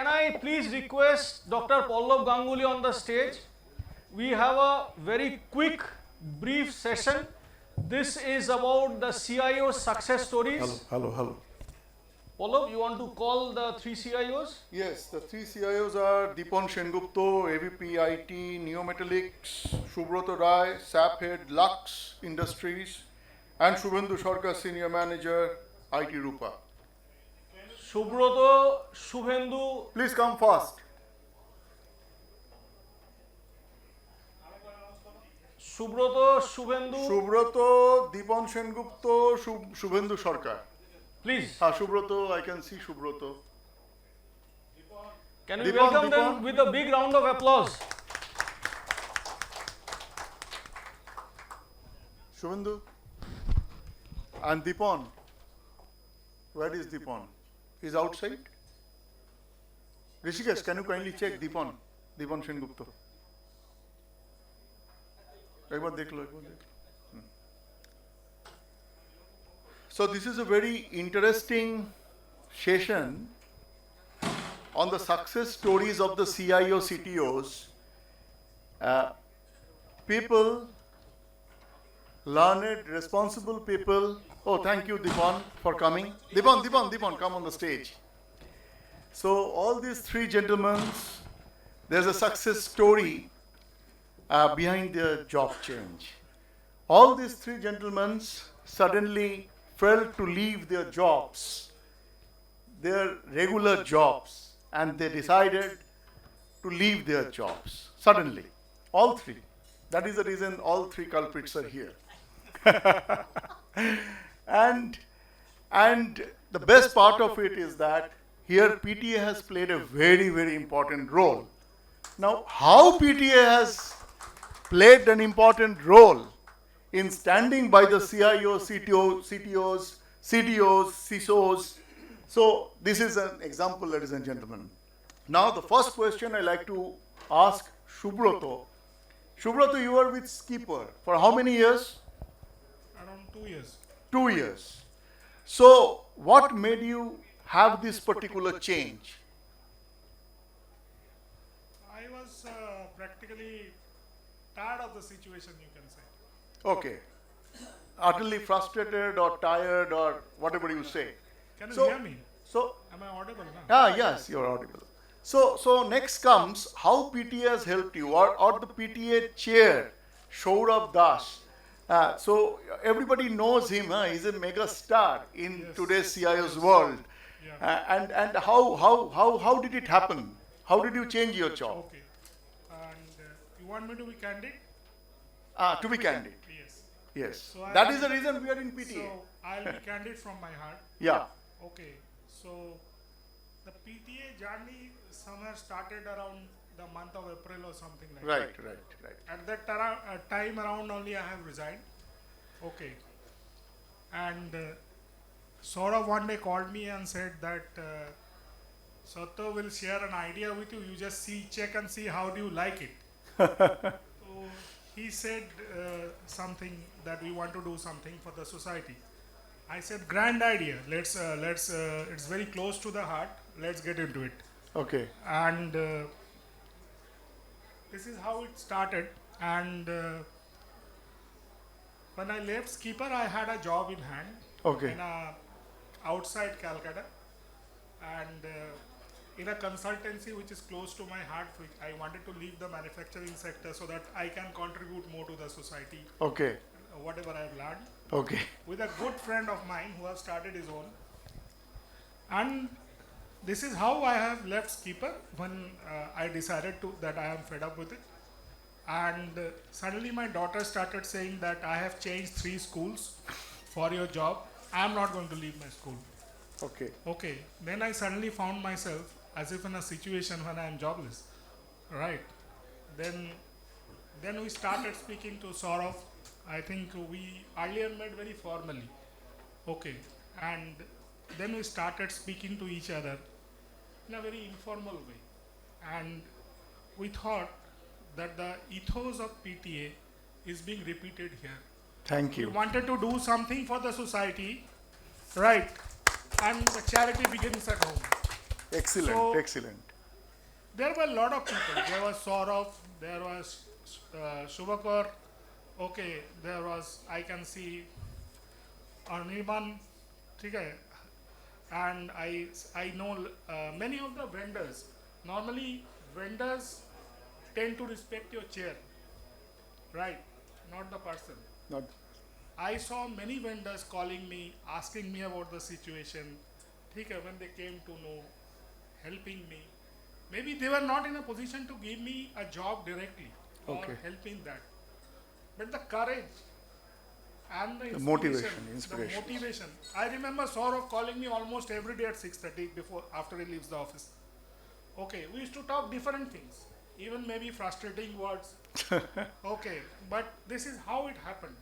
can I please request Dr. Pallav Ganguly on the stage? We have a very quick, brief session. This is about the CIO success stories. Hello. Pallav, you want to call the three CIOs? Yes, the three CIOs are Deepan Sengupta, AVP IT, Neometallics, Subroto Rai, SAP Head, Lux Industries, and Shubhendu Sarkar, Senior Manager, IT Rupa. Subroto, Shubhendu. Please come fast. Subroto, Shubhendu. Subroto, Deepan Sengupta, Shubhendu Sarkar. Please. Subroto, I can see Subroto. Can we welcome them with a big round of applause? Shubhendu. And Deepan. Where is Deepan? He's outside. Rishikesh, can you kindly check Deepan Sengupta? So this is a very interesting session on the success stories of the CIO CTOs. People, learned, responsible people. Oh, thank you, Deepan, for coming. Deepan, come on the stage. So all these three gentlemen, there's a success story behind their job change. All these three gentlemen suddenly felt to leave their jobs, their regular jobs, and they decided to leave their jobs suddenly. All three. That is the reason all three culprits are here. And the best part of it is that here PTA has played a very, very important role. Now, how PTA has played an important role in standing by the CIOs, CTOs, CDOs, CISOs. So this is an example, ladies and gentlemen. Now, the first question I like to ask Subroto. Subroto, you are with Skipper for how many years? Around 2 years. 2 years. So, what made you have this particular change? I was practically tired of the situation, you can say. Okay. Utterly frustrated or tired or whatever you say. Can you hear me? So, am I audible now? yes, you are audible. So next comes how PTA has helped you, or the PTA chair, Saurabh Das. So everybody knows him. He's a mega star in today's CIO's world. Yeah. And how did it happen? How did you change your job? Okay. And you want me to be candid? To be candid. Yes. Yes. So That is the reason we are in PTA. So I'll be candid from my heart. Yeah. Okay. So the PTA journey somewhere started around the month of April or something like that. Right. At that time around only I have resigned. Okay. And Saurabh one day called me and said that Sato will share an idea with you. You just check and see how do you like it. So he said something that we want to do something for the society. I said grand idea. Let's it's very close to the heart. Let's get into it. Okay. And this is how it started. And when I left Skipper, I had a job in hand. Okay. In outside Kolkata, and in a consultancy which is close to my heart. I wanted to leave the manufacturing sector so that I can contribute more to the society. Okay. Whatever I have learned. Okay. With a good friend of mine who has started his own. And this is how I have left Skipper when I decided that I am fed up with it. And suddenly my daughter started saying that I have changed 3 schools for your job. I am not going to leave my school. Okay. Then I suddenly found myself as if in a situation when I am jobless. Right. Then we started speaking to Saurabh. I think we earlier met very formally. Okay. And then we started speaking to each other in a very informal way. And we thought that the ethos of PTA is being repeated here. Thank you. We wanted to do something for the society, right? And the charity begins at home. Excellent. there were a lot of people. There was Saurav, there was Shubhakar, okay, there was, I can see Anirban, okay, and I know many of the vendors. Normally, vendors tend to respect your chair, right? Not the person. Not I saw many vendors calling me, asking me about the situation. Okay, when they came to know, helping me. Maybe they were not in a position to give me a job directly or Okay. help in that. But the courage and the inspiration. the motivation. I remember Saurav calling me almost every day at 6:30 before after he leaves the office. Okay, we used to talk different things, even maybe frustrating words. Okay, but this is how it happened,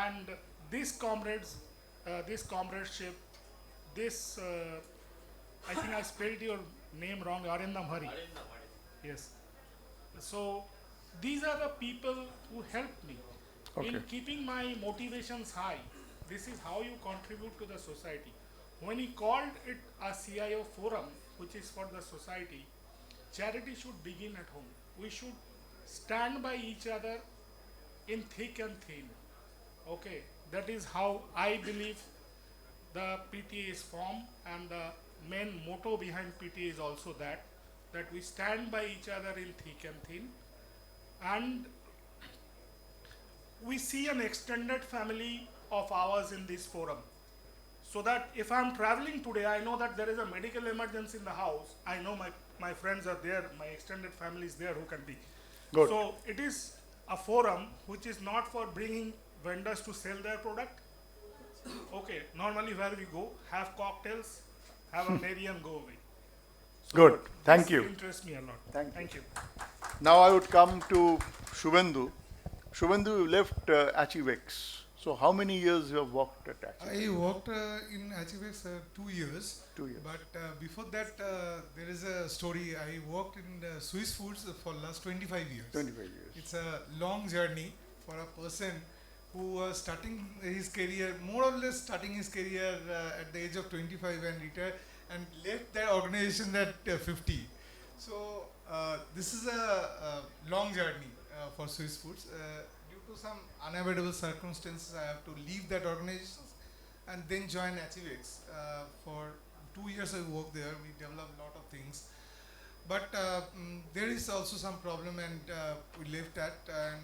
and this comrades, this comradeship, this I think I spelled your name wrong, Arindam Hari. Yes. So these are the people who helped me in Okay. keeping my motivations high. This is how you contribute to the society. When he called it a CIO forum, which is for the society, charity should begin at home. We should stand by each other in thick and thin. Okay, that is how I believe the PTA is formed, and the main motto behind PTA is also that we stand by each other in thick and thin, and we see an extended family of ours in this forum. So that if I'm traveling today, I know that there is a medical emergency in the house. I know my friends are there, my extended family is there who can be. Good. So it is a forum which is not for bringing vendors to sell their product. Okay, normally where we go, have cocktails, have a merry and go away. So Good. Thank this you. interests me a lot. Thank you. Now I would come to Shubhendu. Shubhendu, you left Achivex. So how many years you have worked at Achivex? I worked in Achivex 2 years. 2 years. But before that, there is a story. I worked in Swiss Foods for last 25 years. 25 years. It's a long journey for a person who was starting his career, more or less starting his career at the age of 25 and retired and left that organization at 50. So this is a long journey for Swiss Foods. Due to some unavoidable circumstances, I have to leave that organization and then join Achivex. For 2 years I worked there. We developed a lot of things. But there is also some problem, and we left that. And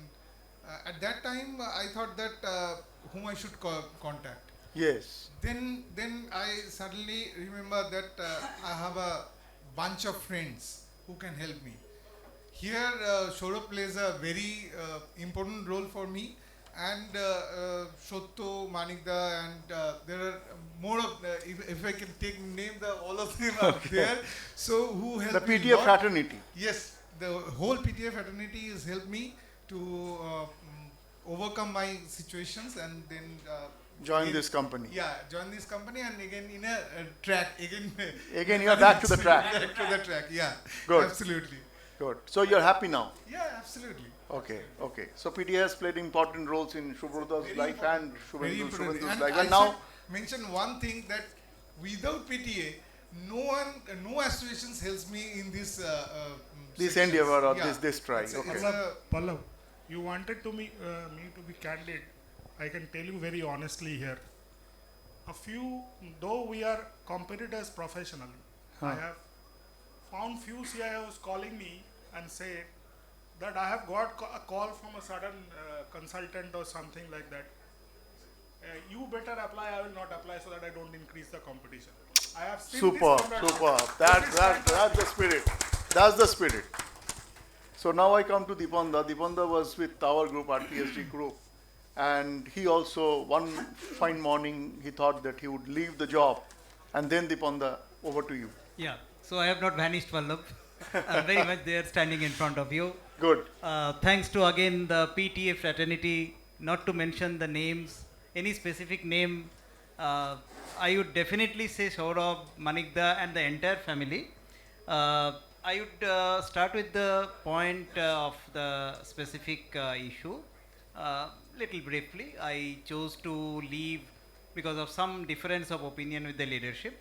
at that time, I thought that whom I should contact. Yes. Then I suddenly remember that I have a bunch of friends who can help me. Here, Saurabh plays a very important role for me, and Shotto, Manikda, and there are more of if I can take name all of them are there. So who The helped me PTA lot. fraternity. Yes, the whole PTA fraternity has helped me to overcome my situations and then Join again- this company. Yeah, join this company, and again in a track again. Again, you are back to the track. Back to the track. Yeah, Good. absolutely. Good. So you're happy now. Yeah, absolutely. Okay. Okay. So PTA has played important roles in Shubhrata's Very life important. and Very important. Shubhendu's And life. I And now, should mention one thing, that without PTA, no associations helps me in this. this sections. endeavor or Yeah. this try. It's a- Okay. it's Pallav, you wanted to me to be candid. I can tell you very honestly here. Though we are competitors professionally, I have found few CIOs calling me and say that I have got a call from a certain consultant or something like that. You better apply, I will not apply, so that I don't increase the competition. I have seen Super, this from super. This is That's the spirit. That's the spirit. So now I come to Dipanda. Dipanda was with our group, our TSG group. And he also, one fine morning, he thought that he would leave the job. And then Dipanda, over to you. Yeah, so I have not vanished, Vallabh. I'm very much there standing in front of you. Good. Thanks to again the PTA fraternity, not to mention the names, any specific name. I would definitely say Saurabh, Manikda, and the entire family. I would start with the point of the specific issue. Little briefly, I chose to leave because of some difference of opinion with the leadership.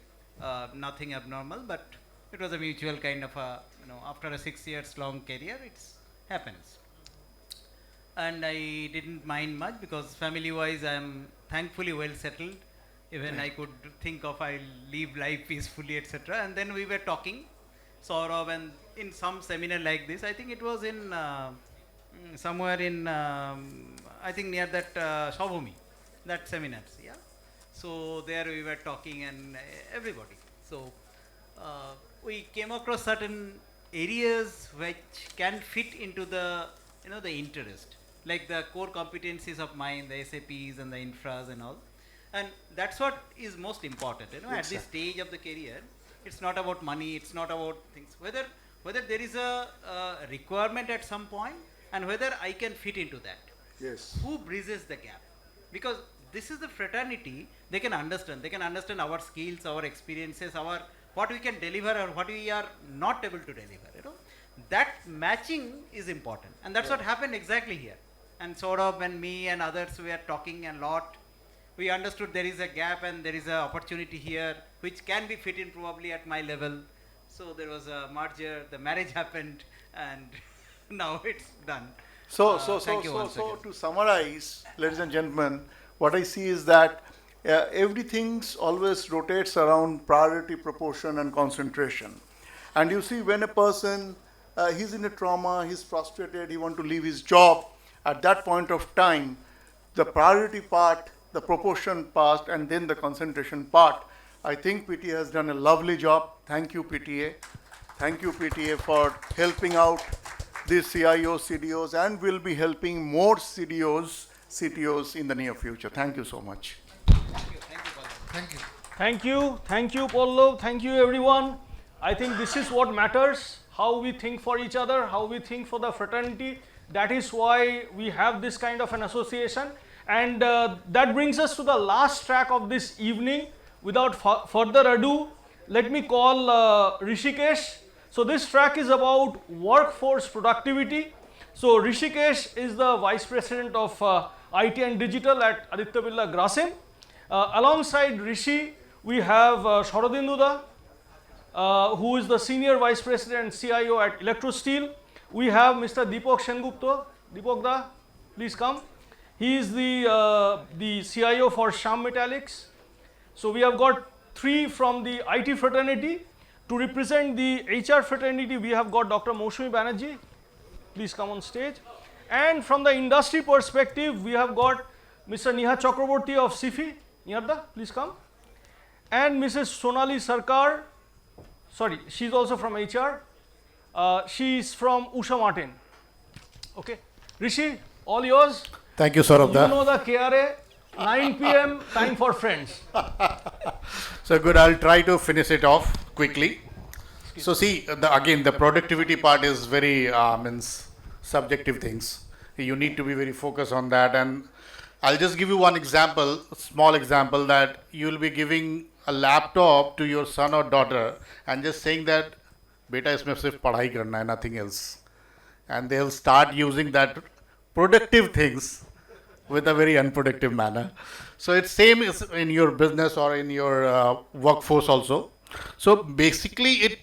Nothing abnormal, but it was a mutual kind of a, after a 6 years long career, it happens. And I didn't mind much because family wise I am thankfully well settled. Even I could think of I'll live life peacefully, etc. And then we were talking, Saurabh, and in some seminar like this, I think it was in somewhere in I think near that Shavumi, that seminars, yeah. So there we were talking and everybody. So we came across certain areas which can fit into the the interest, like the core competencies of mine, the SAPs and the infras and all. And that's what is most important, at this stage of the career. It's not about money, it's not about things. Whether there is a requirement at some point and whether I can fit into that. Yes. Who bridges the gap? Because this is the fraternity, they can understand. They can understand our skills, our experiences, our what we can deliver or what we are not able to deliver. That matching is important. And that's what happened exactly here. And Saurabh and me and others, we are talking a lot. We understood there is a gap and there is an opportunity here which can be fit in probably at my level. So there was a merger, the marriage happened, and now it's done. So to summarize, ladies and gentlemen, what I see is that everything always rotates around priority, proportion, and concentration. And you see, when a person he's in a trauma, he's frustrated, he wants to leave his job. At that point of time, the priority part, the proportion part, and then the concentration part. I think PTA has done a lovely job. Thank you, PTA. Thank you, PTA, for helping out these CIOs, CDOs, and will be helping more CDOs, CTOs in the near future. Thank you so much. Thank you. Thank you. Thank you, Pallav. Thank you, everyone. I think this is what matters, how we think for each other, how we think for the fraternity. That is why we have this kind of an association. And that brings us to the last track of this evening. Without further ado, let me call Rishikesh. So this track is about workforce productivity. So Rishikesh is the Vice President of IT and Digital at Aditya Birla Grasim. Alongside Rishi, we have Sharadindu Da, who is the Senior Vice President and CIO at Electrosteel. We have Mr. Deepak Sengupta. Deepak Da, please come. He is the CIO for Sham Metallics. So we have got 3 from the IT fraternity. To represent the HR fraternity, we have got Dr. Moshumi Banerjee. Please come on stage. And from the industry perspective, we have got Mr. Niha Chakraborty of SIFI. Niharda, please come. And Mrs. Sonali Sarkar. Sorry, she's also from HR. She is from Usha Martin. Okay. Rishi, all yours. Thank you, Saurabh. You know the KRA, 9 p.m. time for friends. So good, I'll try to finish it off quickly. So see, again, the productivity part is very subjective things. You need to be very focused on that. And I'll just give you one example, a small example, that you'll be giving a laptop to your son or daughter and just saying that, beta isme sirf padhai karna hai, nothing else. And they'll start using that productive things with a very unproductive manner. So it's same is in your business or in your workforce also. So basically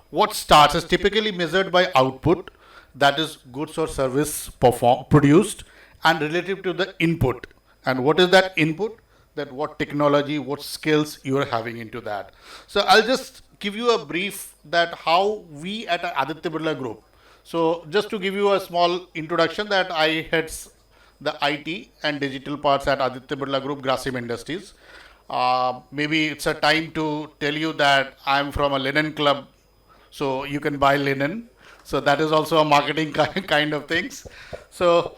what starts is typically measured by output, that is goods or service produced, and relative to the input. And what is that input? That what technology, what skills you are having into that. So I'll just give you a brief that how we at Aditya Birla Group. So just to give you a small introduction, that I head the IT and digital parts at Aditya Birla Group, Grasim Industries. Maybe it's a time to tell you that I'm from a linen club, so you can buy linen. So that is also a marketing kind of things. So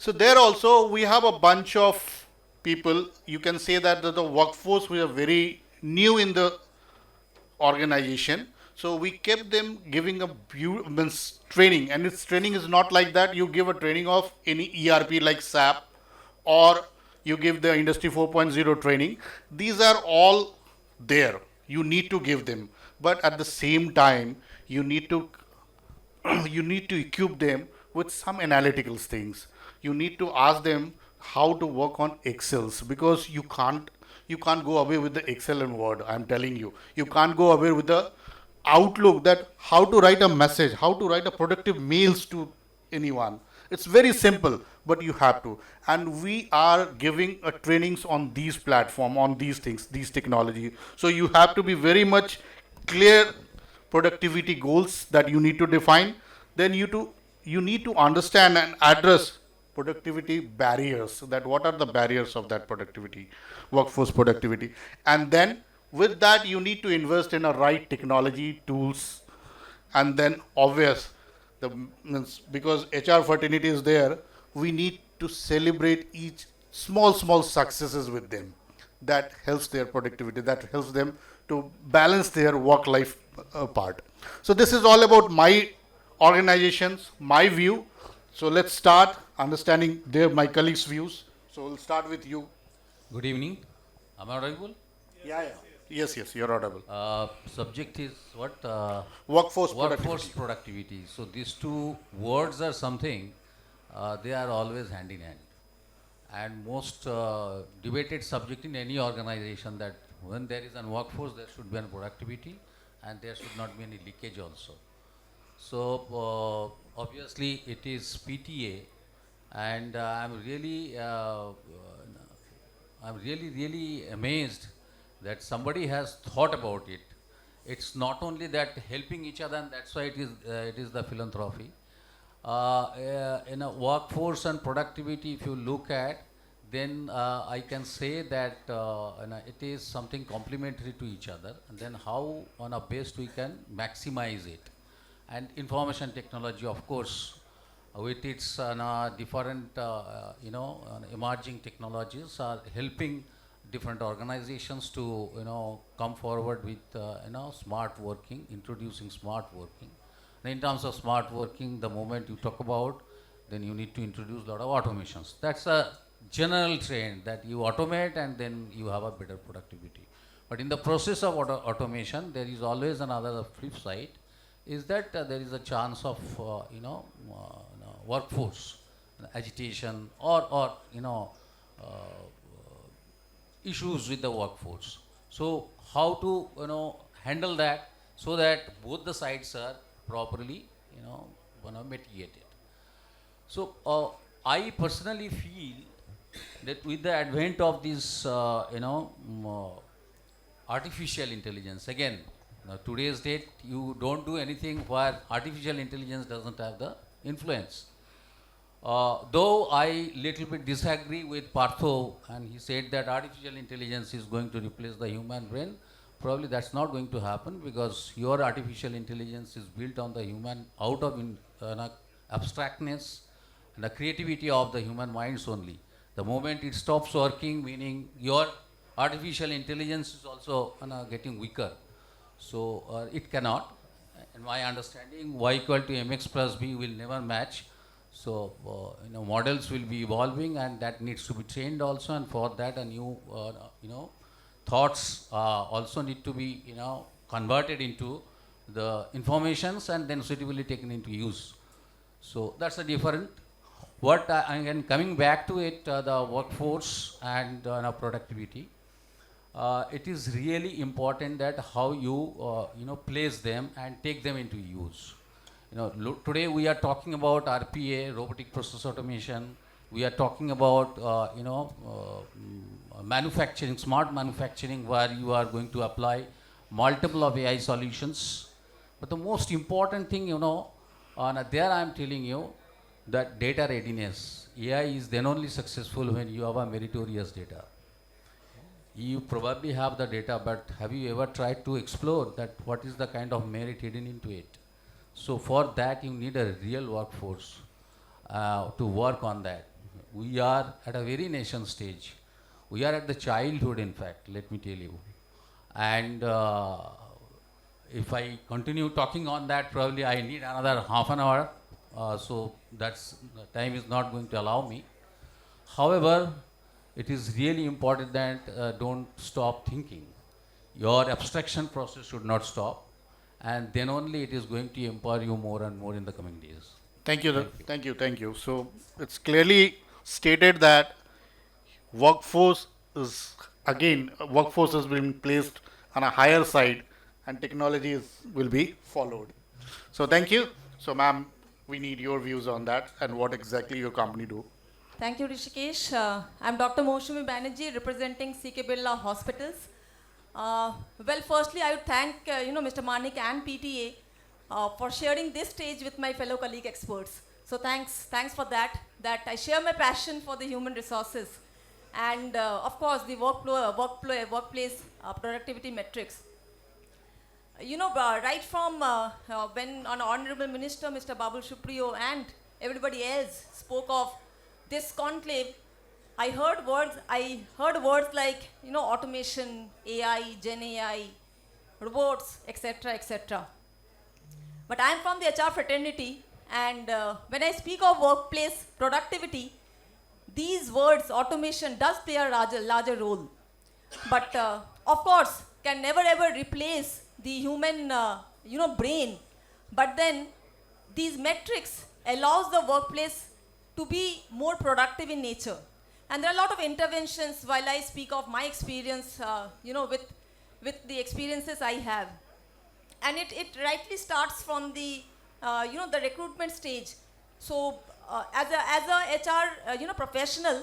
there also we have a bunch of people. You can say that the workforce, we are very new in the organization. So we kept them giving a training, and its training is not like that. You give a training of any ERP like SAP, or you give the Industry 4.0 training. These are all there. You need to give them, but at the same time, you need to equip them with some analytical things. You need to ask them how to work on Excels, because you can't go away with the Excel and Word. I'm telling you, you can't go away with the outlook that how to write a message, how to write a productive mails to anyone. It's very simple, but you have to. And we are giving a trainings on these platform, on these things, these technology. So you have to be very much clear productivity goals that you need to define. Then you need to understand and address productivity barriers, that what are the barriers of that productivity, workforce productivity. And then with that you need to invest in a right technology tools. And then obvious, the means, because HR fraternity is there, we need to celebrate each small successes with them. That helps their productivity, that helps them to balance their work life part. So this is all about my organizations, my view. So let's start understanding their my colleagues views. So we'll start with you. Good evening. Am I audible? Yes, you're audible. Subject is what? Workforce Workforce productivity. productivity. So these two words are something, they are always hand in hand. And most debated subject in any organization, that when there is a workforce, there should be a productivity and there should not be any leakage also. So obviously it is PTA, and I'm really amazed that somebody has thought about it. It's not only that helping each other, and that's why it is the philanthropy. In a workforce and productivity, if you look at, then I can say that it is something complementary to each other, and then how on a best we can maximize it. And information technology, of course, with its different emerging technologies, are helping different organizations to come forward with smart working, introducing smart working. And in terms of smart working, the moment you talk about, then you need to introduce a lot of automations. That's a general trend, that you automate and then you have a better productivity. But in the process of automation, there is always another flip side, is that there is a chance of workforce agitation, or issues with the workforce. So how to handle that, so that both the sides are properly mitigated. So I personally feel that with the advent of this artificial intelligence, again, today's date, you don't do anything where artificial intelligence doesn't have the influence. Though I little bit disagree with Partho, and he said that artificial intelligence is going to replace the human brain. Probably that's not going to happen, because your artificial intelligence is built on the human, out of abstractness and the creativity of the human minds only. The moment it stops working, meaning your artificial intelligence is also getting weaker. So it cannot. In my understanding, y equal to mx plus b will never match. So models will be evolving, and that needs to be trained also. And for that, a new thoughts also need to be converted into the informations and then suitably taken into use. So that's a different. What again, coming back to it, the workforce and productivity. It is really important that how you place them and take them into use. Today we are talking about RPA, robotic process automation. We are talking about manufacturing, smart manufacturing, where you are going to apply multiple of AI solutions. But the most important thing, there I am telling you that data readiness. AI is then only successful when you have a meritorious data. You probably have the data, but have you ever tried to explore that what is the kind of merit hidden into it? So for that, you need a real workforce to work on that. We are at a very nascent stage. We are at the childhood, in fact, let me tell you. And if I continue talking on that, probably I need another half an hour. So that's time is not going to allow me. However, it is really important that don't stop thinking. Your abstraction process should not stop, and then only it is going to empower you more and more in the coming days. Thank you. So it's clearly stated that workforce is, again, workforce has been placed on a higher side, and technologies will be followed. So thank you. So ma'am, we need your views on that and what exactly your company do. Thank you, Rishikesh. I'm Dr. Moushumi Banerjee, representing CK Birla Hospitals. Well, firstly, I would thank Mr. Manik and PTA for sharing this stage with my fellow colleague experts. So thanks for that. That I share my passion for the human resources, and of course the workplace productivity metrics. Right from when an Honorable Minister, Mr. Babul Supriyo, and everybody else spoke of this conclave, I heard words like, automation, AI, Gen AI, robots, etc., etc. But I am from the HR fraternity, and when I speak of workplace productivity, these words, automation, does play a larger role. But of course, can never ever replace the human, brain. But then these metrics allows the workplace to be more productive in nature. And there are a lot of interventions while I speak of my experience, with the experiences I have. And it rightly starts from the, the recruitment stage. So as a HR, professional,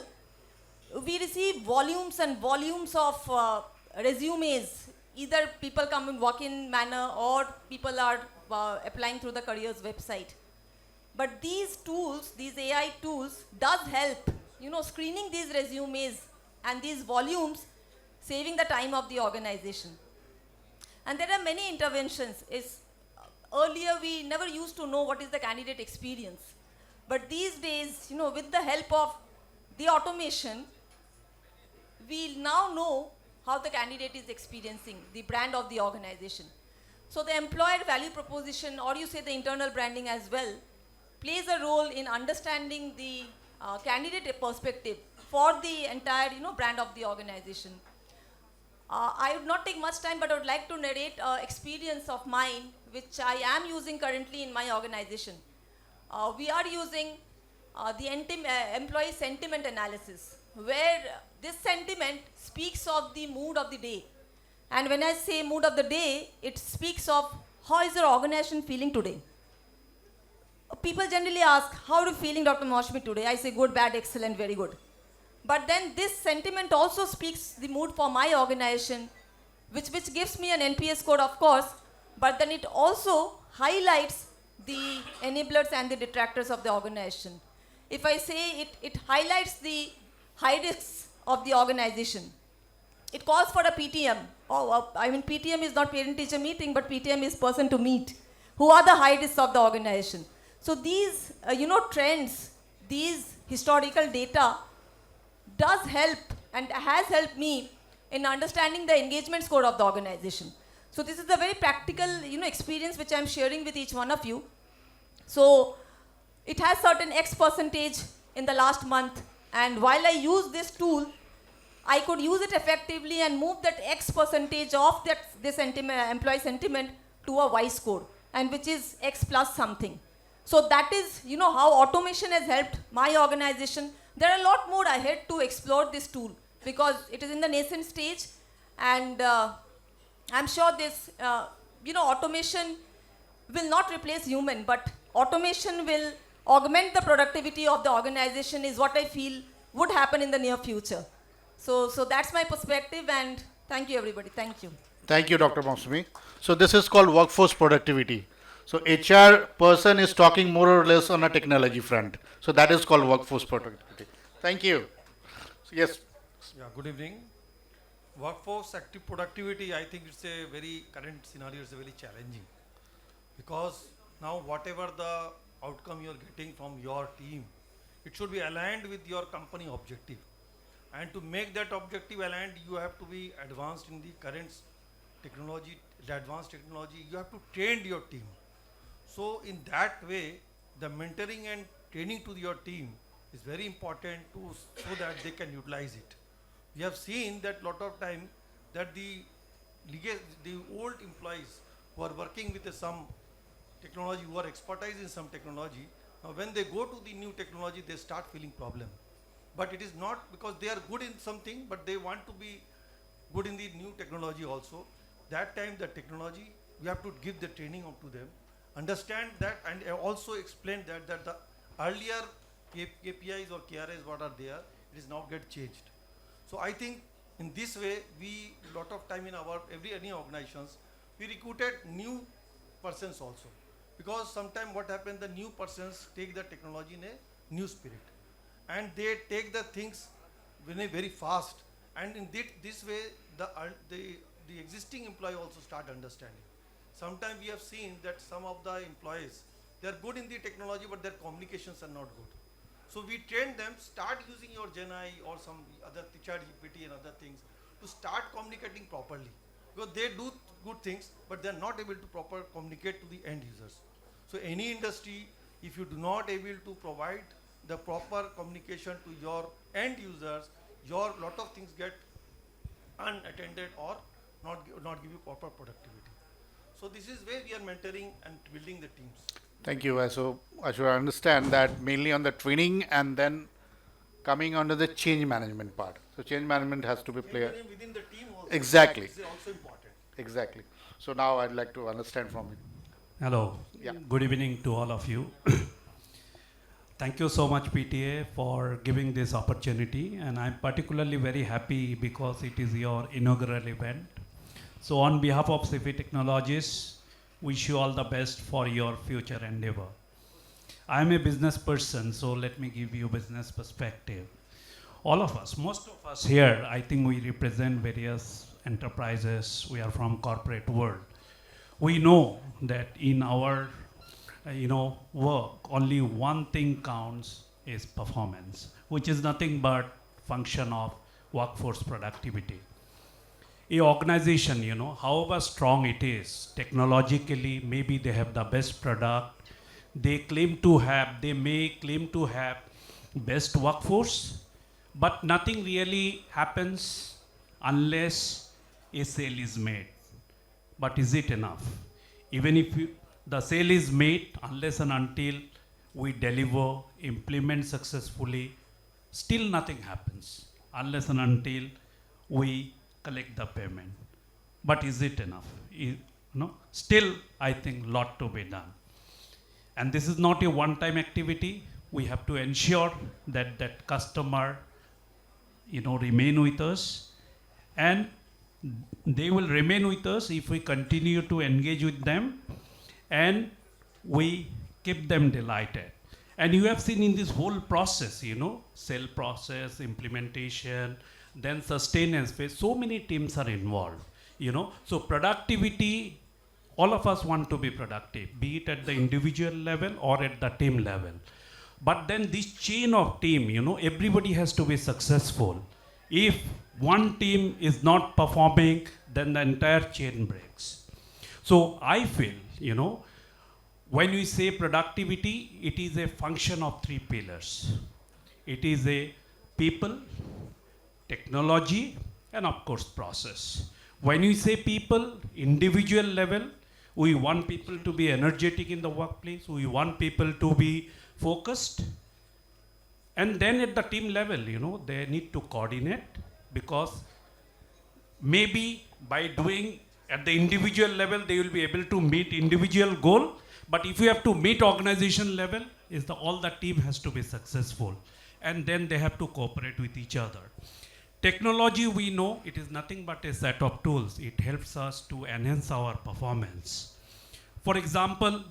we receive volumes and volumes of resumes. Either people come in walk-in manner or people are applying through the careers website. But these tools, these AI tools, does help, screening these resumes and these volumes, saving the time of the organization. And there are many interventions. Earlier we never used to know what is the candidate experience. But these days, with the help of the automation, we now know how the candidate is experiencing the brand of the organization. So the employer value proposition, or you say the internal branding as well, plays a role in understanding the candidate perspective for the entire brand of the organization. I would not take much time, but I would like to narrate an experience of mine which I am using currently in my organization. We are using the employee sentiment analysis, where this sentiment speaks of the mood of the day. And when I say mood of the day, it speaks of how is your organization feeling today. People generally ask, how are you feeling, Dr. Moushumi, today? I say good, bad, excellent, very good. But then this sentiment also speaks the mood for my organization, which gives me an NPS score, of course, but then it also highlights the enablers and the detractors of the organization. If I say it highlights the high risks of the organization. It calls for a PTM. PTM is not parent-teacher meeting, but PTM is person to meet. Who are the high risks of the organization? So these, trends, these historical data does help and has helped me in understanding the engagement score of the organization. So this is a very practical, experience which I'm sharing with each one of you. So it has certain X percentage in the last month, and while I use this tool, I could use it effectively and move that X percentage of this employee sentiment to a Y score, and which is X plus something. So that is, how automation has helped my organization. There are a lot more ahead to explore this tool because it is in the nascent stage, and I'm sure this, automation will not replace human, but automation will augment the productivity of the organization is what I feel would happen in the near future. So that's my perspective, and thank you, everybody. Thank you. Thank you, Dr. Moushumi. So this is called workforce productivity. So HR person is talking more or less on a technology front. So that is called workforce productivity. Thank you. So yes. Yeah, good evening. Workforce active productivity, I think it's a very current scenario is very challenging, because now whatever the outcome you're getting from your team, it should be aligned with your company objective. And to make that objective aligned, you have to be advanced in the current technology, the advanced technology. You have to train your team. So in that way, the mentoring and training to your team is very important so that they can utilize it. We have seen that lot of time that the old employees who are working with some technology, who are expertise in some technology, now when they go to the new technology, they start feeling problem. But it is not because they are good in something, but they want to be good in the new technology also. that time the technology, we have to give the training up to them, understand that, and also explain that the earlier KPIs or KRIs what are there, it is now get changed. So I think in this way, we lot of time in our any organizations, we recruited new persons also, because sometimes what happens, the new persons take the technology in a new spirit, and they take the things very, very fast, and in this way the existing employee also start understanding. Sometimes we have seen that some of the employees, they are good in the technology, but their communications are not good. So we train them, start using your GenAI or some other ChatGPT and other things to start communicating properly. Because they do good things, but they are not able to proper communicate to the end users. So any industry, if you do not able to provide the proper communication to your end users, your lot of things get unattended or not give you proper productivity. So this is where we are mentoring and building the teams. Thank you. So I should understand that mainly on the training and then coming under the change management part. So change management has to be played. Within the team also. Exactly. Is also important. Exactly. So now I'd like to understand from you. Hello. Yeah. Good evening to all of you. Thank you so much, PTA, for giving this opportunity, and I'm particularly very happy because it is your inaugural event. So on behalf of CP Technologies, wish you all the best for your future endeavor. I'm a business person, so let me give you business perspective. All of us, most of us here, I think we represent various enterprises. We are from corporate world. We know that in our work, only one thing counts is performance, which is nothing but function of workforce productivity. A organization, however strong it is, technologically, maybe they have the best product, they may claim to have best workforce, but nothing really happens unless a sale is made. But is it enough? Even if the sale is made, unless and until we deliver, implement successfully, still nothing happens unless and until we collect the payment. But is it enough? Still, I think lot to be done. And this is not a one-time activity. We have to ensure that that customer, remain with us, and they will remain with us if we continue to engage with them and we keep them delighted. And you have seen in this whole process, sale process, implementation, then sustenance phase, so many teams are involved, So productivity, all of us want to be productive, be it at the individual level or at the team level. But then this chain of team, everybody has to be successful. If one team is not performing, then the entire chain breaks. So I feel, when we say productivity, it is a function of three pillars. It is a people, technology, and of course process. When we say people, individual level, we want people to be energetic in the workplace, we want people to be focused. And then at the team level, they need to coordinate, because maybe by doing at the individual level, they will be able to meet individual goal. But if you have to meet organization level, all the team has to be successful. And then they have to cooperate with each other. Technology, we know, it is nothing but a set of tools. It helps us to enhance our performance. For example,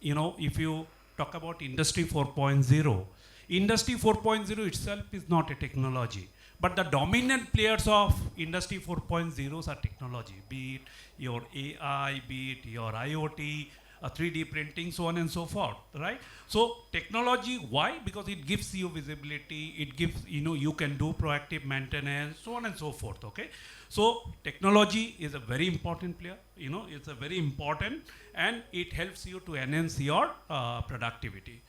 if you talk about Industry 4.0, Industry 4.0 itself is not a technology. But the dominant players of Industry 4.0 are technology, be it your AI, be it your IoT, 3D printing, so on and so forth, right? So technology, why? Because it gives you visibility, it gives, you can do proactive maintenance, so on and so forth, okay? So technology is a very important player, it's a very important, and it helps you to enhance your productivity.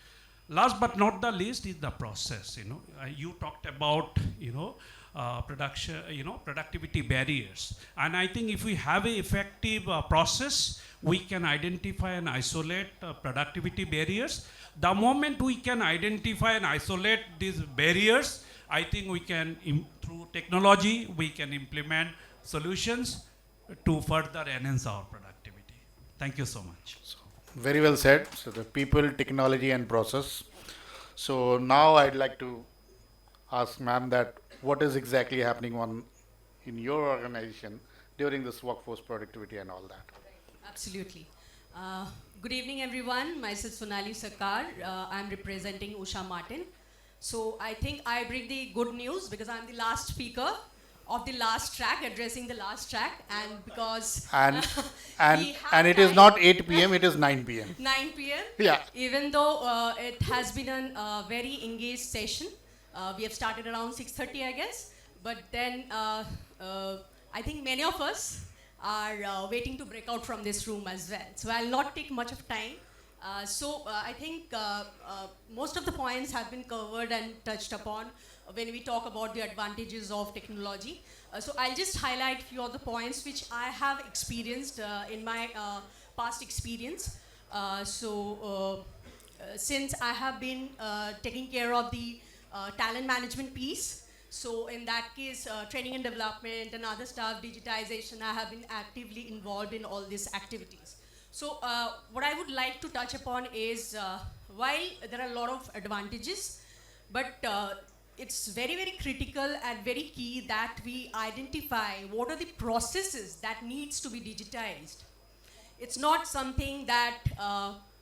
Last but not the least is the process, you talked about, production, productivity barriers. And I think if we have an effective process, we can identify and isolate productivity barriers. The moment we can identify and isolate these barriers, I think we can, through technology, we can implement solutions to further enhance our productivity. Thank you so much. Very well said. So the people, technology, and process. So now I'd like to ask ma'am that what is exactly happening on in your organization during this workforce productivity and all that. Absolutely. Good evening, everyone. Myself Sonali Sarkar. I'm representing Usha Martin. So I think I bring the good news because I'm the last speaker of the last track, addressing the last track, and because And we have and it is time. not 8 p.m. It is 9 p.m. 9 p.m. Yeah. Even though it has been a very engaged session, we have started around 6:30, I guess. But then I think many of us are waiting to break out from this room as well. So I'll not take much of time. I think most of the points have been covered and touched upon when we talk about the advantages of technology. So I'll just highlight few of the points which I have experienced in my past experience. Since I have been taking care of the talent management piece, so in that case, training and development and other stuff, digitization, I have been actively involved in all these activities. So what I would like to touch upon is, while there are a lot of advantages, but it's very, very critical and very key that we identify what are the processes that needs to be digitized. It's not something that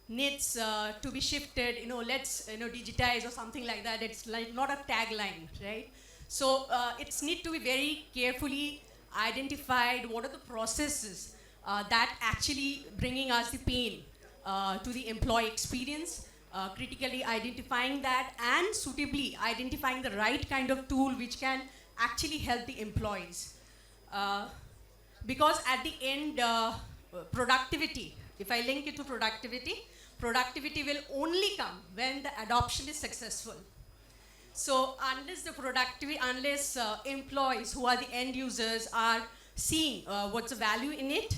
needs to be shifted, let's digitize or something like that. It's like not a tagline, right? So it's need to be very carefully identified what are the processes that actually bringing us the pain to the employee experience, critically identifying that and suitably identifying the right kind of tool which can actually help the employees. Because at the end, productivity, if I link it to productivity will only come when the adoption is successful. So unless employees who are the end users are seeing what's the value in it,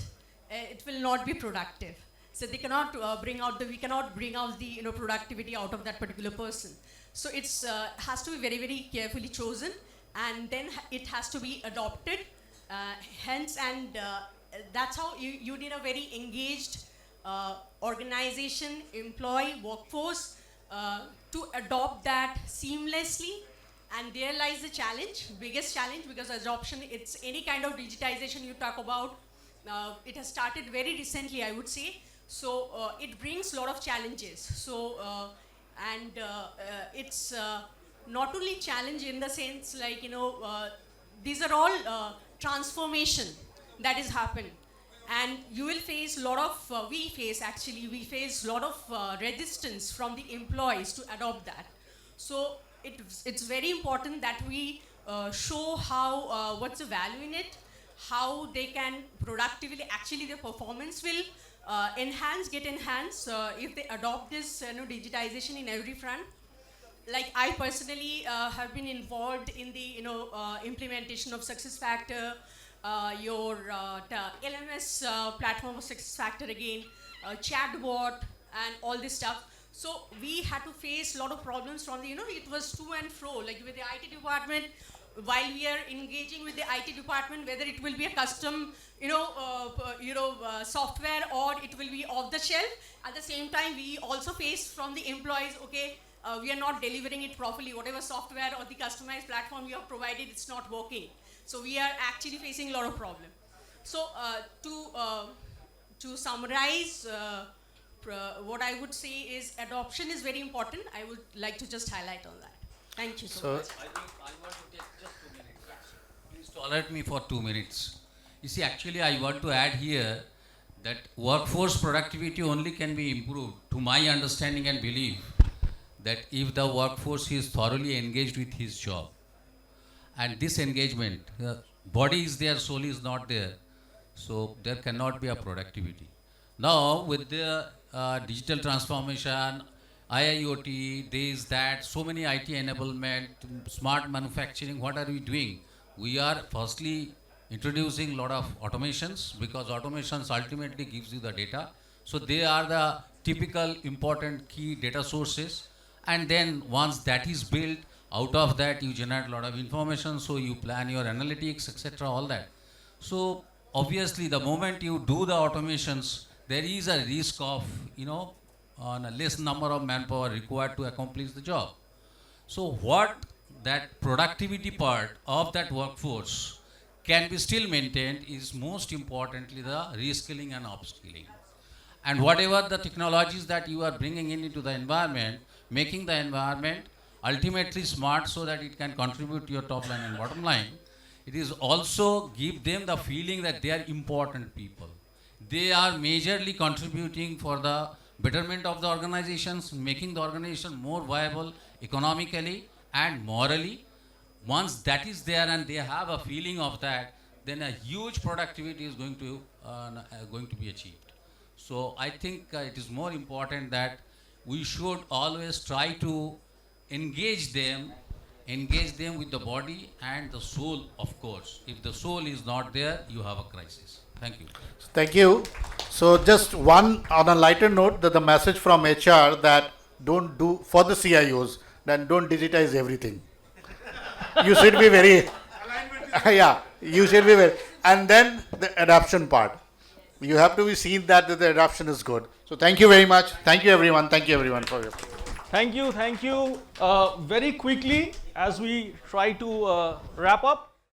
it will not be productive. So they cannot we cannot bring out the productivity out of that particular person. So it's has to be very, very carefully chosen, and then it has to be adopted. That's how you need a very engaged organization, employee, workforce to adopt that seamlessly. And there lies the challenge, biggest challenge, because adoption, it's any kind of digitization you talk about. It has started very recently, I would say. So it brings a lot of challenges. So it's not only challenge in the sense like these are all transformation that is happening, and you will face a lot of we face a lot of resistance from the employees to adopt that. So it's very important that we show how what's the value in it, how they can productively, actually their performance will get enhanced if they adopt this digitization in every front. Like I personally have been involved in the implementation of SuccessFactor, your LMS platform of SuccessFactor again, chatbot and all this stuff. So we had to face a lot of problems from the it was to and fro, like with the IT department. While we are engaging with the IT department, whether it will be a custom, software or it will be off the shelf. At the same time, we also face from the employees, okay, we are not delivering it properly. Whatever software or the customized platform you have provided, it's not working. So we are actually facing a lot of problem. So to summarize, what I would say is adoption is very important. I would like to just highlight on that. Thank you so much. I think I want to take just 2 minutes. Please tolerate me for 2 minutes. You see, actually, I want to add here that workforce productivity only can be improved, to my understanding and belief, that if the workforce is thoroughly engaged with his job. And this engagement, body is there, soul is not there. So there cannot be a productivity. Now, with the digital transformation, IIoT, this, that, so many IT enablement, smart manufacturing, what are we doing? We are firstly introducing a lot of automations, because automations ultimately gives you the data. So they are the typical important key data sources. And then once that is built, out of that you generate a lot of information, so you plan your analytics, etc., all that. So obviously the moment you do the automations, there is a risk of, on a less number of manpower required to accomplish the job. So what that productivity part of that workforce can be still maintained is most importantly the reskilling and upskilling. And whatever the technologies that you are bringing in into the environment, making the environment ultimately smart so that it can contribute to your top line and bottom line, it is also give them the feeling that they are important people. They are majorly contributing for the betterment of the organizations, making the organization more viable economically and morally. Once that is there and they have a feeling of that, then a huge productivity is going to be achieved. So I think it is more important that we should always try to engage them with the body and the soul, of course. If the soul is not there, you have a crisis. Thank you. Thank you. So just one on a lighter note, that the message from HR that don't do for the CIOs, then don't digitize everything. You should be very, yeah, you should be very, and then the adoption part. You have to be seen that the adoption is good. So thank you very much. Thank you everyone. Thank you everyone for your. Thank you. Very quickly, as we try to wrap up,